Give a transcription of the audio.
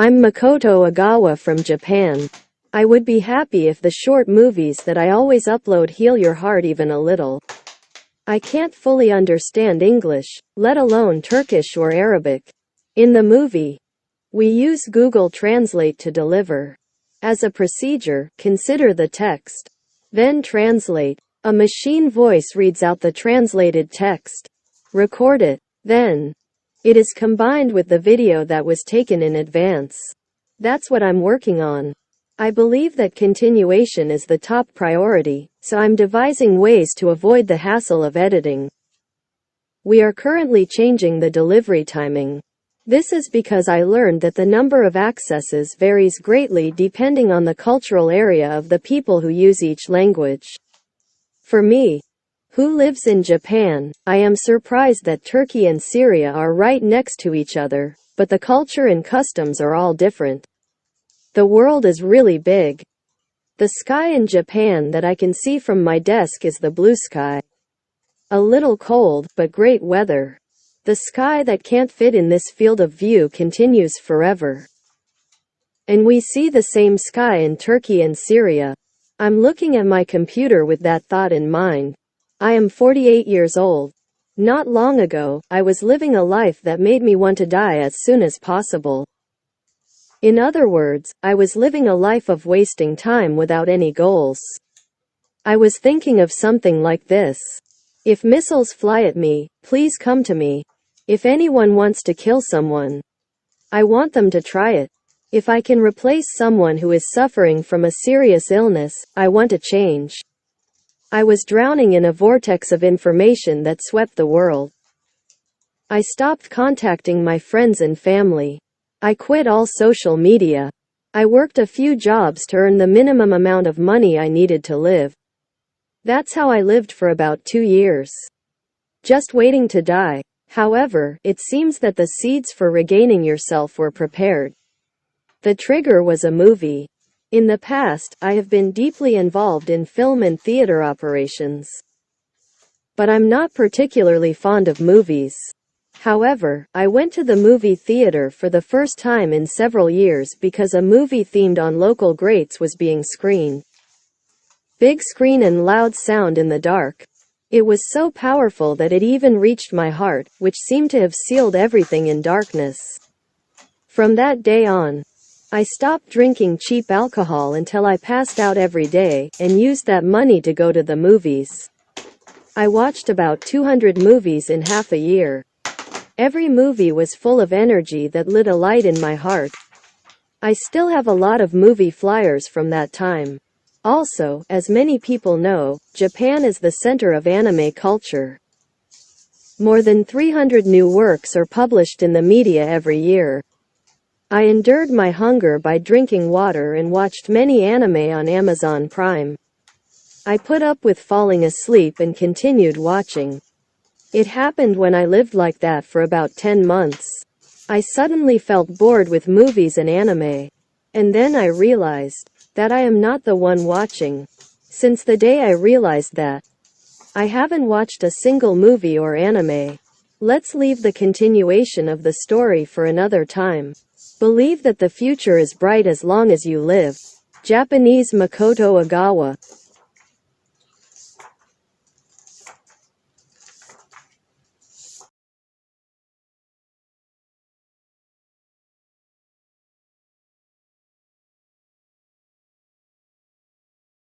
I'm Makoto Ogawa from Japan. I would be happy if the short movies that I always upload heal your heart even a little. I can't fully understand English, let alone Turkish or Arabic. In the movie, we use Google Translate to deliver. As a procedure, consider the text. Then translate. A machine voice reads out the translated text. Record it. Then, it is combined with the video that was taken in advance. That's what I'm working on. I believe that continuation is the top priority, so I'm devising ways to avoid the hassle of editing. We are currently changing the delivery timing. This is because I learned that the number of accesses varies greatly depending on the cultural area of the people who use each language. For me, who lives in Japan, I am surprised that Turkey and Syria are right next to each other, but the culture and customs are all different. The world is really big. The sky in Japan that I can see from my desk is the blue sky. A little cold, but great weather. The sky that can't fit in this field of view continues forever. And we see the same sky in Turkey and Syria. I'm looking at my computer with that thought in mind. I am 48 years old. Not long ago, I was living a life that made me want to die as soon as possible. In other words, I was living a life of wasting time without any goals. I was thinking of something like this. If missiles fly at me, please come to me. If anyone wants to kill someone, I want them to try it. If I can replace someone who is suffering from a serious illness, I want to change. I was drowning in a vortex of information that swept the world. I stopped contacting my friends and family. I quit all social media. I worked a few jobs to earn the minimum amount of money I needed to live. That's how I lived for about 2 years. Just waiting to die. However, it seems that the seeds for regaining yourself were prepared. The trigger was a movie. In the past, I have been deeply involved in film and theater operations. But I'm not particularly fond of movies. However, I went to the movie theater for the first time in several years because a movie themed on local greats was being screened. Big screen and loud sound in the dark. It was so powerful that it even reached my heart, which seemed to have sealed everything in darkness. From that day on, I stopped drinking cheap alcohol until I passed out every day, and used that money to go to the movies. I watched about 200 movies in half a year. Every movie was full of energy that lit a light in my heart. I still have a lot of movie flyers from that time. Also, as many people know, Japan is the center of anime culture. More than 300 new works are published in the media every year. I endured my hunger by drinking water and watched many anime on Amazon Prime. I put up with falling asleep and continued watching. It happened when I lived like that for about 10 months. I suddenly felt bored with movies and anime. And then I realized that I am not the one watching. Since the day I realized that, I haven't watched a single movie or anime. Let's leave the continuation of the story for another time. Believe that the future is bright as long as you live. Japanese Makoto Ogawa.